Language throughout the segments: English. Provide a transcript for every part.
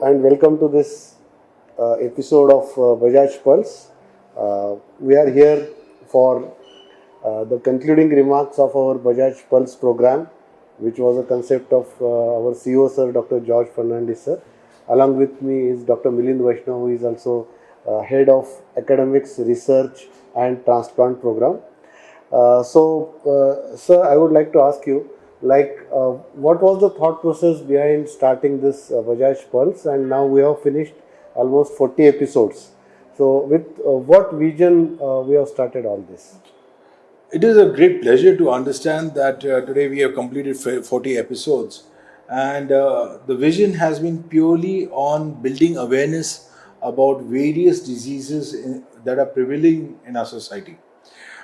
and welcome to this episode of Bajaj PULSE. We are here for the concluding remarks of our Bajaj PULSE program, which was a concept of our CEO sir, Dr. George Fernandez sir. Along with me is Dr. Milind Vaishnav, who is also head of academics, research and transplant program. Sir, I would like to ask you, what was the thought process behind starting this Bajaj PULSE, and now we have finished almost 40 episodes. So with what vision we have started all this? It is a great pleasure to understand that today we have completed 40 episodes, and the vision has been purely on building awareness about various diseases that are prevailing in our society.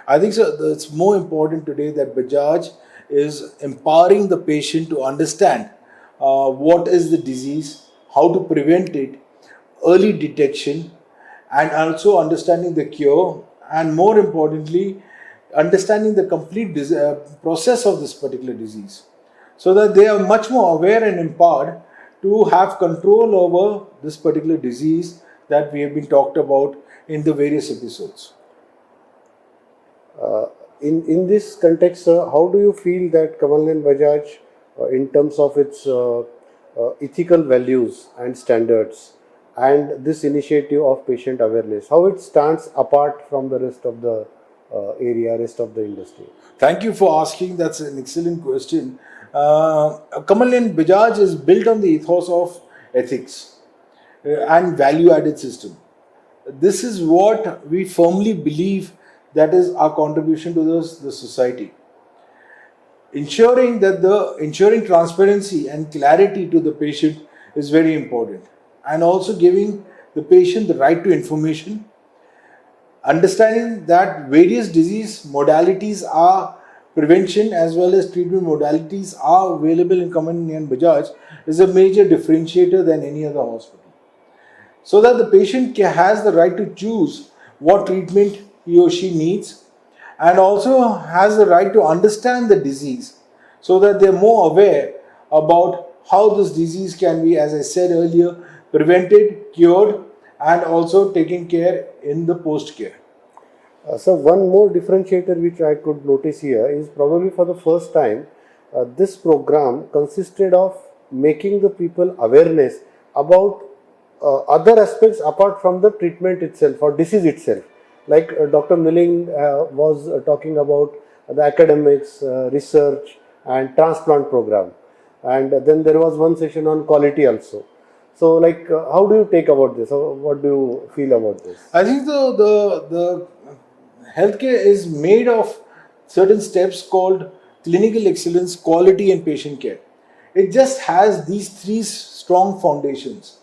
I think so. It's more important today that Bajaj is empowering the patient to understand what is the disease, how to prevent it, early detection, and also understanding the cure, and more importantly, understanding the complete process of this particular disease, so that they are much more aware and empowered to have control over this particular disease that we have been talked about in the various episodes. In this context, how do you feel that Kamalnayan Bajaj, in terms of its ethical values and standards, and this initiative of patient awareness, how it stands apart from the rest of the rest of the industry? Thank you for asking. That's an excellent question. Kamalnayan Bajaj is built on the ethos of ethics and value-added system. This is what we firmly believe that is our contribution to the society. Ensuring transparency and clarity to the patient is very important, and also giving the patient the right to information. Understanding that various disease modalities are prevention as well as treatment modalities are available in Kamalnayan Bajaj is a major differentiator than any other hospital. So that the patient has the right to choose what treatment he or she needs, and also has the right to understand the disease, so that they are more aware about how this disease can be, as I said earlier, prevented, cured, and also taken care in the post-care. So one more differentiator which I could notice here is probably for the first time, this program consisted of making the people awareness about other aspects apart from the treatment itself or disease itself. Like Dr. Milind was talking about the academics, research and transplant program. And then there was one session on quality also. So how do you take about this? Or what do you feel about this? I think the healthcare is made of certain steps called clinical excellence, quality and patient care. It just has these three strong foundations.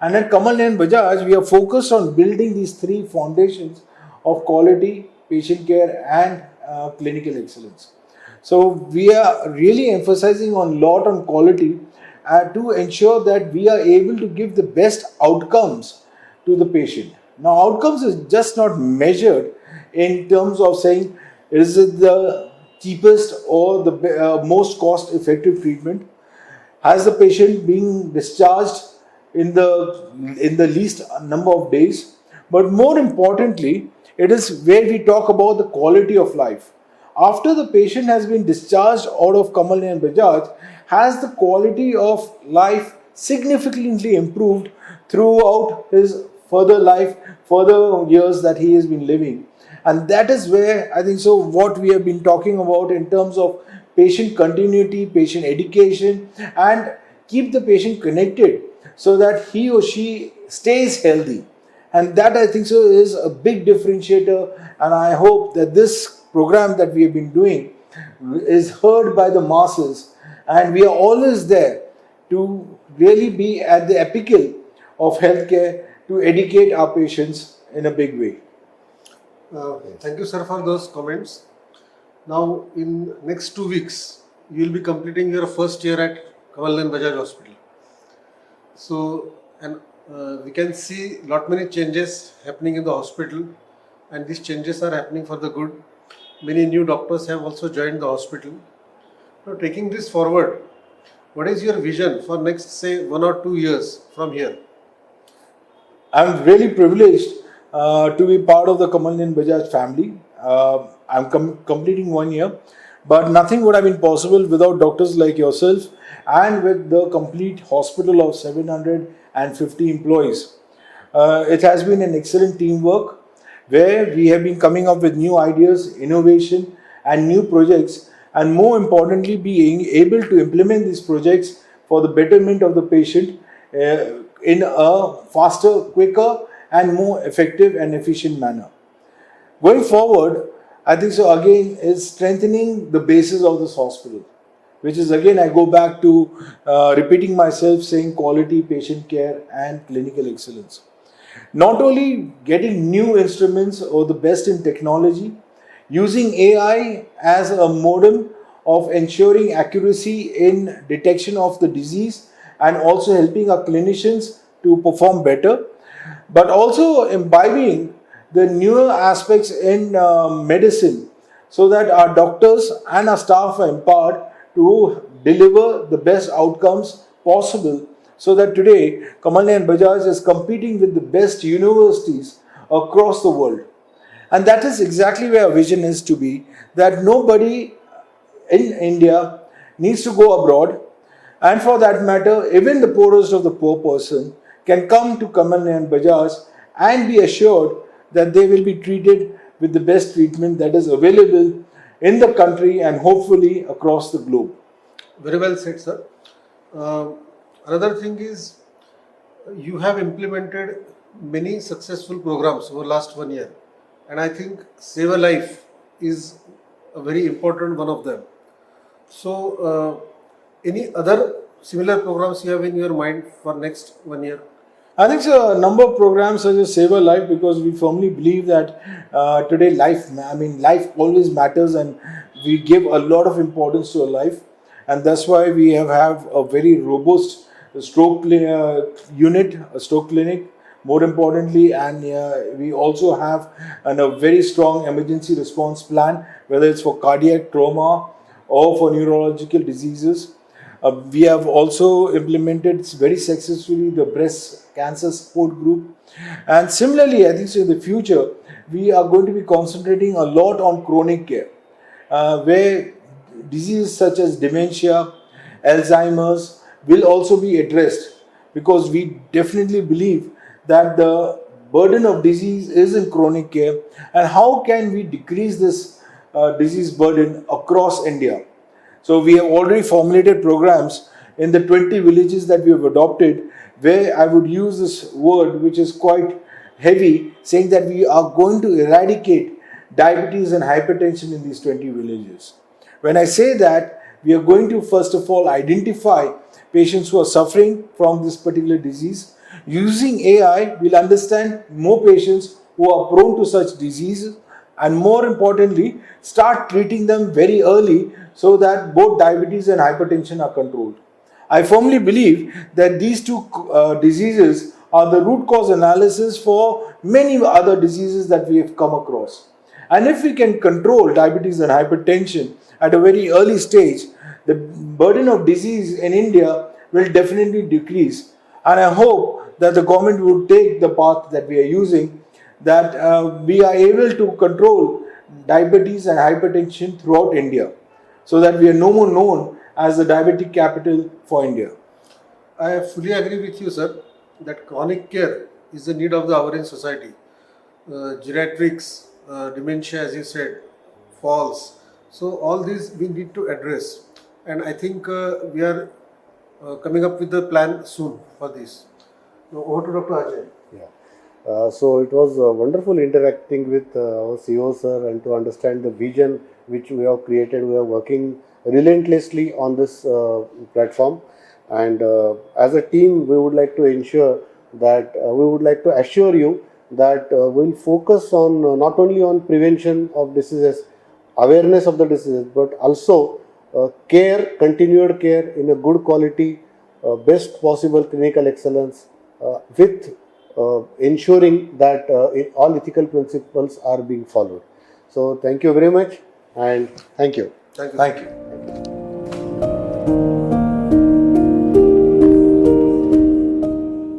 And at Kamalnayan Bajaj, we are focused on building these three foundations of quality, patient care and clinical excellence. So we are really emphasizing on lot on quality to ensure that we are able to give the best outcomes to the patient. Now, outcomes is just not measured in terms of saying is it the cheapest or the most cost effective treatment. Has the patient been discharged in the least number of days? But more importantly, it is where we talk about the quality of life. After the patient has been discharged out of Kamalnayan Bajaj, has the quality of life significantly improved throughout his further life, further years that he has been living. And that is where I think so what we have been talking about in terms of patient continuity, patient education, and keep the patient connected so that he or she stays healthy. And that I think so is a big differentiator, and I hope that this program that we have been doing is heard by the masses, and we are always there to really be at the apical of healthcare to educate our patients in a big way. Thank you, sir, for those comments. Now, in next 2 weeks, you will be completing your first year at Kamalnayan Bajaj Hospital. So, we can see many changes happening in the hospital, and these changes are happening for the good. Many new doctors have also joined the hospital. Now, taking this forward, What is your vision for next, say, 1 or 2 years from here? I'm really privileged to be part of the Kamalnayan Bajaj family. I'm completing 1 year, but nothing would have been possible without doctors like yourself and with the complete hospital of 750 employees. It has been an excellent teamwork where we have been coming up with new ideas, innovation, and new projects, and more importantly, being able to implement these projects for the betterment of the patient in a faster, quicker, and more effective and efficient manner. Going forward, I think so again is strengthening the basis of this hospital, which is again I go back to repeating myself saying quality patient care and clinical excellence. Not only getting new instruments or the best in technology, using AI as a modem of ensuring accuracy in detection of the disease and also helping our clinicians to perform better, but also imbibing the newer aspects in medicine so that our doctors and our staff are empowered to deliver the best outcomes possible, so that today Kamalnayan Bajaj is competing with the best universities across the world. And that is exactly where our vision is to be, that nobody in India needs to go abroad, and for that matter, even the poorest of the poor person can come to Kamalnayan Bajaj and be assured that they will be treated with the best treatment that is available in the country and hopefully across the globe. Very well said, sir. Another thing is, you have implemented many successful programs over last 1 year, and I think Save a Life is a very important one of them. So, any other similar programs you have in your mind for next 1 year? I think so, a number of programs such as Save a Life, because we firmly believe that today life always matters, and we give a lot of importance to a life, and that's why we have a very robust unit, a stroke clinic, more importantly, and we also have a very strong emergency response plan, whether it's for cardiac trauma or for neurological diseases. We have also implemented very successfully the breast cancer support group. And similarly, I think so in the future, we are going to be concentrating a lot on chronic care, where diseases such as dementia, Alzheimer's will also be addressed, because we definitely believe that the burden of disease is in chronic care, and how can we decrease this disease burden across India. So we have already formulated programs in the 20 villages that we have adopted, where I would use this word which is quite heavy, saying that we are going to eradicate diabetes and hypertension in these 20 villages. When I say that, we are going to first of all identify patients who are suffering from this particular disease. Using AI, we'll understand more patients who are prone to such diseases, and more importantly, start treating them very early so that both diabetes and hypertension are controlled. I firmly believe that these two diseases are the root cause analysis for many other diseases that we have come across. And if we can control diabetes and hypertension at a very early stage, the burden of disease in India will definitely decrease. And I hope that the government would take the path that we are using, that we are able to control diabetes and hypertension throughout India, so that we are no more known as the diabetic capital for India. I fully agree with you, sir, that chronic care is the need of the hour in society. Geriatrics, dementia, as you said, falls. So all these we need to address, and I think we are coming up with the plan soon for this. Now over to Dr. Ajay. Yeah. So it was wonderful interacting with our CEO sir, and to understand the vision which we have created. We are working relentlessly on this platform, and as a team we would like to ensure that we would like to assure you that we'll focus on not only on prevention of diseases, awareness of the diseases, but also care, continued care in a good quality, best possible clinical excellence, with ensuring that all ethical principles are being followed. So thank you very much, and thank you. Thank you. Thank you.